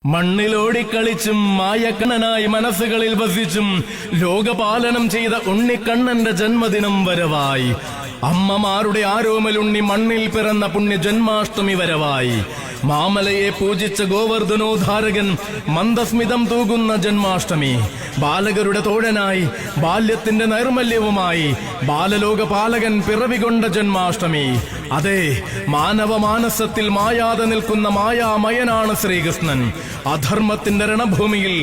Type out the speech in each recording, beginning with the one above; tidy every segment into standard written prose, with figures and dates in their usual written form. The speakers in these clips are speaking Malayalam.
മണ്ണിലോടിക്കളിച്ചും മായക്കണ്ണനായി മനസ്സുകളിൽ വസിച്ചും ലോകപാലനം ചെയ്ത ഉണ്ണിക്കണ്ണന്റെ ജന്മദിനം വരവായി. അമ്മമാരുടെ ആരോമലുണ്ണി മണ്ണിൽ പിറന്ന പുണ്യ ജന്മാഷ്ടമി വരവായി. മാമലയെ പൂജിച്ച ഗോവർദ്ധനോദ്ധാരകൻ മന്ദസ്മിതം തൂകുന്ന ജന്മാഷ്ടമി. ബാലകരുടെ തോഴനായി ബാല്യത്തിന്റെ നൈർമല്യവുമായി ബാലലോകപാലകൻ പിറവികൊണ്ട ജന്മാഷ്ടമി. അതെ, മാനവ മാനസത്തിൽ മായാതെ നിൽക്കുന്ന മായാമയനാണ് ശ്രീകൃഷ്ണൻ. അധർമ്മത്തിന്റെ രണഭൂമിയിൽ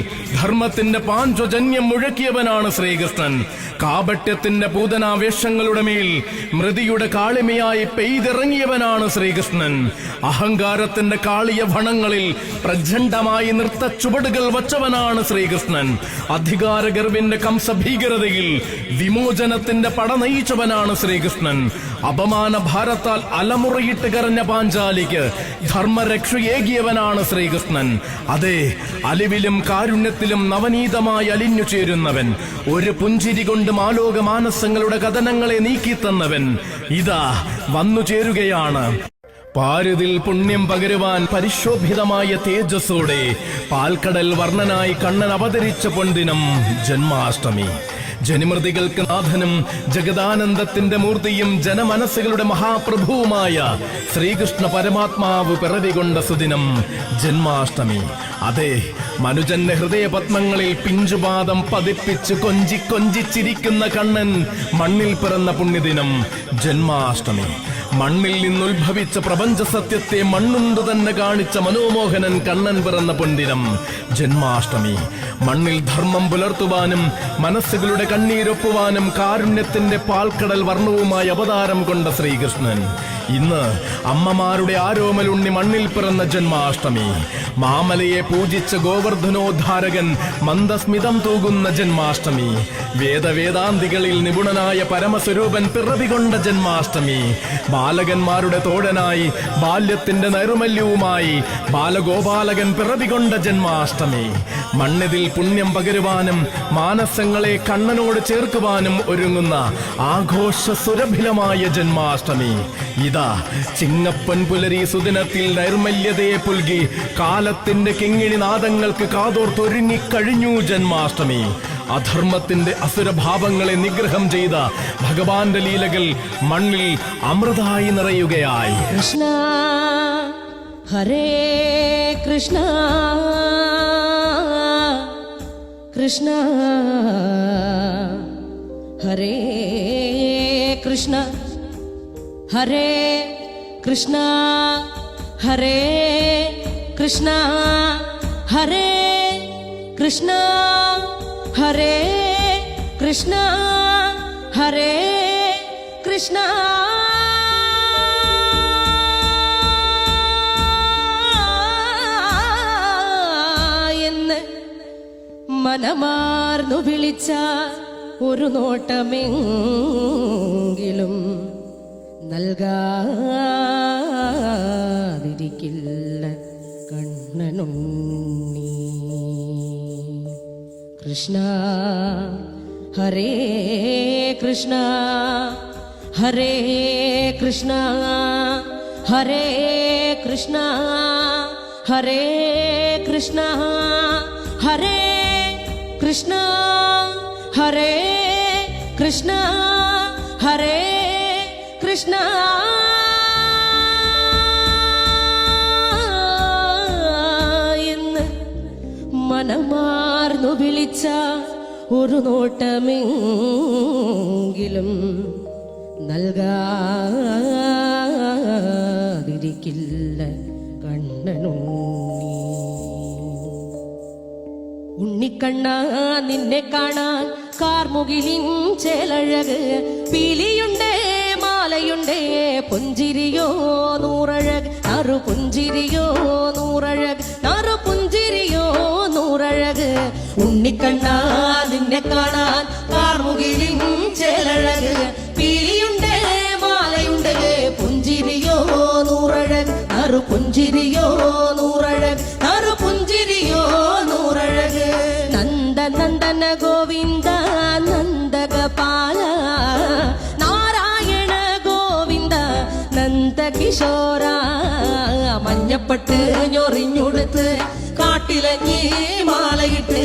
ധർമ്മത്തിന്റെ പാഞ്ചജന്യം മുഴക്കിയവനാണ് ശ്രീകൃഷ്ണൻ. കാപട്യത്തിന്റെ പൂതനാവേഷങ്ങളുടെ മേൽ മൃതിയുടെ കാളിമയായി പെയ്തിറങ്ങിയവനാണ് ശ്രീകൃഷ്ണൻ. അഹങ്കാരത്തിന്റെ കാളിയ ഭണങ്ങളിൽ പ്രചണ്ഡമായി നൃത്ത ചുവടുകൾ വച്ചവനാണ് ശ്രീകൃഷ്ണൻ. അധികാരഗർവിന്റെ കംസഭീകരതയിൽ വിമോചനത്തിന്റെ പട നയിച്ചവനാണ് ശ്രീകൃഷ്ണൻ. അപമാന ഭാരത്താൽ അലമുറയിട്ട് കരഞ്ഞ പാഞ്ചാലിക്ക് ധർമ്മരക്ഷയേകിയവനാണ് ശ്രീകൃഷ്ണൻ. അതെ, അലിവിലും കാരുണ്യത്തിലും നവനീതമായി അലിഞ്ഞു ചേരുന്നവൻ. ഒരു പുഞ്ചിരി കൊണ്ട് ആലോക മാനസങ്ങളുടെ കഥനങ്ങളെ നീക്കിത്തന്നവൻ ഇതാ വന്നു ചേരുകയാണ്. പാരുതിൽ പുണ്യം പകരുവാൻ പരിശോഭിതമായ തേജസ്സോടെ പാൽക്കടൽ വർണ്ണനായി കണ്ണൻ അവതരിച്ച പൊൻദിനം ജന്മാഷ്ടമി. ജനിമൃതികൾക്ക് നാഥനും ജഗദാനന്ദത്തിന്റെ മൂർത്തിയും ജനമനസ്സുകളുടെ മഹാപ്രഭുവുമായ ശ്രീകൃഷ്ണ പരമാത്മാവ് പിറവികൊണ്ട സുദിനം ജന്മാഷ്ടമി. അതെ, മനുജന്റെ ഹൃദയപത്മങ്ങളിൽ പിഞ്ചുപാദം പതിപ്പിച്ച് കൊഞ്ചി കൊഞ്ചിച്ചിരിക്കുന്ന കണ്ണൻ മണ്ണിൽ പിറന്ന പുണ്യദിനം ജന്മാഷ്ടമി. മണ്ണിൽ നിന്നുത്ഭവിച്ച പ്രപഞ്ച സത്യത്തെ മണ്ണുണ്ടു തന്നെ കാണിച്ച മനോമോഹനൻ കണ്ണൻ പിറന്ന പൊൻദിനം ജന്മാഷ്ടമി. മണ്ണിൽ ധർമ്മം പുലർത്തുവാനും മനസ്സുകളുടെ കണ്ണീരൊപ്പുവാനും കാരുണ്യത്തിന്റെ പാൽക്കടൽ വർണ്ണവുമായി അവതാരം കൊണ്ട ശ്രീകൃഷ്ണൻ. ഇന്ന് അമ്മമാരുടെ ആരോമലുണ്ണി മണ്ണിൽ പിറന്ന ജന്മാഷ്ടമി. മാമലയെ പൂജിച്ച ഗോവർദ്ധനോദ്ധാരകൻ മന്ദസ്മിതം തൂകുന്ന ജന്മാഷ്ടമി. വേദവേദാന്തികളിൽ നിപുണനായ പരമസ്വരൂപൻ പിറവികൊണ്ട ജന്മാഷ്ടമി. ബാലകന്മാരുടെ തോഴനായി ബാല്യത്തിന്റെ നൈർമല്യവുമായി ബാലഗോപാലകൻ പിറവികൊണ്ട ജന്മാഷ്ടമി. മണ്ണിതിൽ പുണ്യം പകരുവാനും മാനസങ്ങളെ കണ്ണനോട് ചേർക്കുവാനും ഒരുങ്ങുന്ന ആഘോഷ സുരഭിലമായ ജന്മാഷ്ടമി. ഇതാ ചിങ്ങപ്പൻ പുലരി സുദിനത്തിൽ നൈർമല്യതയെ പുൽകി കാലത്തിന്റെ കിങ്ങിണി നാദങ്ങൾക്ക് കാതോർത്തൊരുങ്ങിക്കഴിഞ്ഞു ജന്മാഷ്ടമി. അധർമ്മത്തിന്റെ അസുരഭാവങ്ങളെ നിഗ്രഹം ചെയ്ത ഭഗവാന്റെ ലീലകൾ മണ്ണിൽ അമൃതായി നിറയുകയായി. കൃഷ്ണ ഹരേ കൃഷ്ണ കൃഷ്ണ ഹരേ കൃഷ്ണ ഹരേ കൃഷ്ണ ഹരേ കൃഷ്ണ ഹരേ കൃഷ്ണ ഹരേ കൃഷ്ണ ഹരേ കൃഷ്ണ എന്ന് മനമാർന്നു വിളിച്ച ഒരു നോട്ടമെങ്കിലും നൽകാതിരിക്കില്ല കണ്ണനുണ്ണി. കൃഷ്ണ ഹരേ കൃഷ്ണ ഹരേ കൃഷ്ണ ഹരേ കൃഷ്ണ ഹരേ കൃഷ്ണ ഹരേ കൃഷ്ണ ഹരേ കൃഷ്ണ ഹരേ കൃഷ്ണ എന്ന് മനമാർന്നു വിളിച്ച ഒരു നോട്ടമെങ്കിലും നൽകാതിരിക്കില്ല കണ്ണനുണ്ണി. ഉണ്ണിക്കണ്ണ നിന്നെ കാണാൻ കാർമുകിലിൻ ചേലഴക്, പീലിയുണ്ടേ മാലയുണ്ടേ പുഞ്ചിരിയോ നൂറഴക്, നറു പുഞ്ചിരിയോ നൂറഴക്, നറു പുഞ്ചിരിയോ നൂറഴക്. ഉണ്ണിക്കണ്ണ നിന്നെ കാണാൻ കാർമുകിലിൻ ചേലഴക്, പീലിയുണ്ടേ മാലയുണ്ടേ പുഞ്ചിരിയോ നൂറഴക്, നറു പുഞ്ചിരിയോ നൂറഴക്, നറു പുഞ്ചിരിയോ നൂറഴക്. നന്ദനന്ദന ഗോവിന്ദ നന്ദഗപാല നാരായണ ഗോവിന്ദ നന്ദകിശോര. മഞ്ഞപ്പട്ട് ഞൊറിഞ്ഞുടുത്ത് കാട്ടി ഇലഞ്ഞി മാലയിട്ട്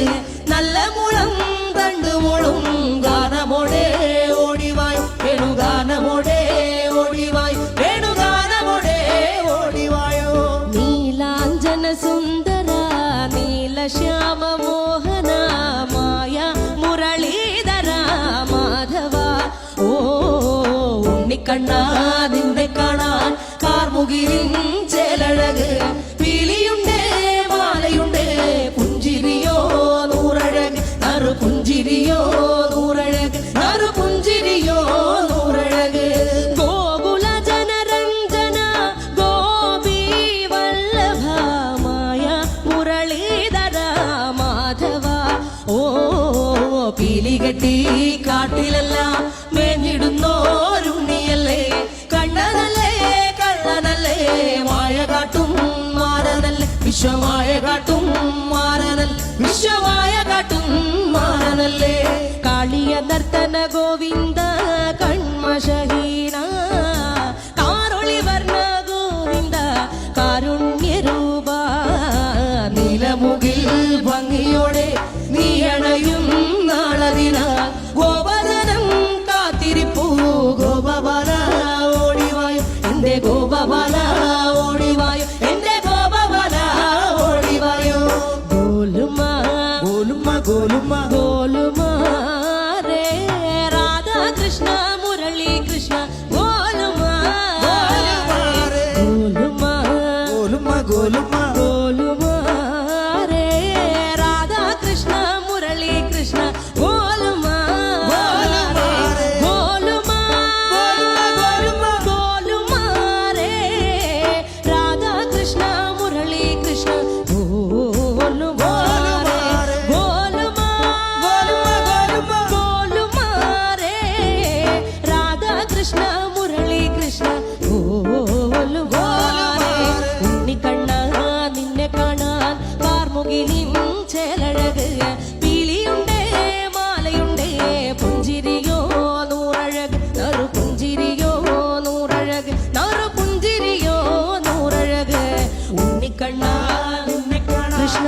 നല്ല മുളം തണ്ടുമുളും ഗാനമോടെ ഓടിവായ് വേണുഗാനമോടെ ഓടിവായ് വേണുഗാനമോടെ ഓടിവായോ നീലാഞ്ജന സുന്ദര നീലശ്യാമ മോഹന മായ മുരളീധര മാധവ ഓ ഉണ്ണിക്കണ്ണ നിന്നെ കാണാൻ കാർമുകിലിൻ ചേലഴക് പീലിയുണ്ട് മാലയുണ്ട് പുഞ്ചിരിയോ നൂറഴക് നറു പുഞ്ചിരിയോ നൂറഴക് നറു പുഞ്ചിരിയോ നൂറഴക് ഗോകുല ജനരഞ്ജന ഗോപി വല്ലഭ മായ മുരളീധര മാധവ ഓ പീലികെട്ടി കാട്ടിലെല്ലാം മേഞ്ഞിടുന്നോരുണ്ണിയല്ലേ കണ്ണനല്ലേ കള്ളനല്ലേ മായ കാട്ടും മാറനല്ലേ വിശ്വമായ കാട്ടും മാറനല്ലേ വിശ്വമായ കാട്ടും മാറനല്ലേ കാളിയ നർത്തന ഗോവിന്ദ കൺമഷഹീന കാരൊളി വർണ്ണ ഗോവിന്ദ കാരുണ്യരൂപ നീലമുകിൽ ഭംഗിയോടെ നീ അണയും നാളതിന ഗോപദനം കാത്തിരിപ്പൂ ഗോപബാല ഓടിവായോ എന്റെ ഗോപബാല ഓടിവായോ എന്റെ ഗോപബാല ഓടിവായോ ഗോലുമ ഗോലുമ ഗോലുമ ഗോലുമ രേ രാധാ കൃഷ്ണ മുരളി കൃഷ്ണ ഗോലുമ ഗോലുമ ഗോലുമ ഗോലുമ ഗോലുമ രേ രാധാ കൃഷ്ണ മുരളി കൃഷ്ണ ഗോലുമ ഗോലുമ ഗോലുമ രേ രാധാ കൃഷ്ണ മുരളി കൃഷ്ണ ഗോലുമ ഗോലുമ ഗോലുമ രേ രാധാ കൃഷ്ണ മുരളി കൃഷ്ണ ഗോലുമ ഉണ്ണിക്കണ്ണ നിന്നെ കാണാൻ കാർമുകിലിൻ ചേലഴക് പീലിയുണ്ട് മാലയുണ്ട് പുഞ്ചിരിയോ നൂറഴക് നറു പുഞ്ചിരിയോ നൂറഴക് നറു പുഞ്ചിരിയോ നൂറഴക് ഉണ്ണിക്കണ്ണ കൃഷ്ണ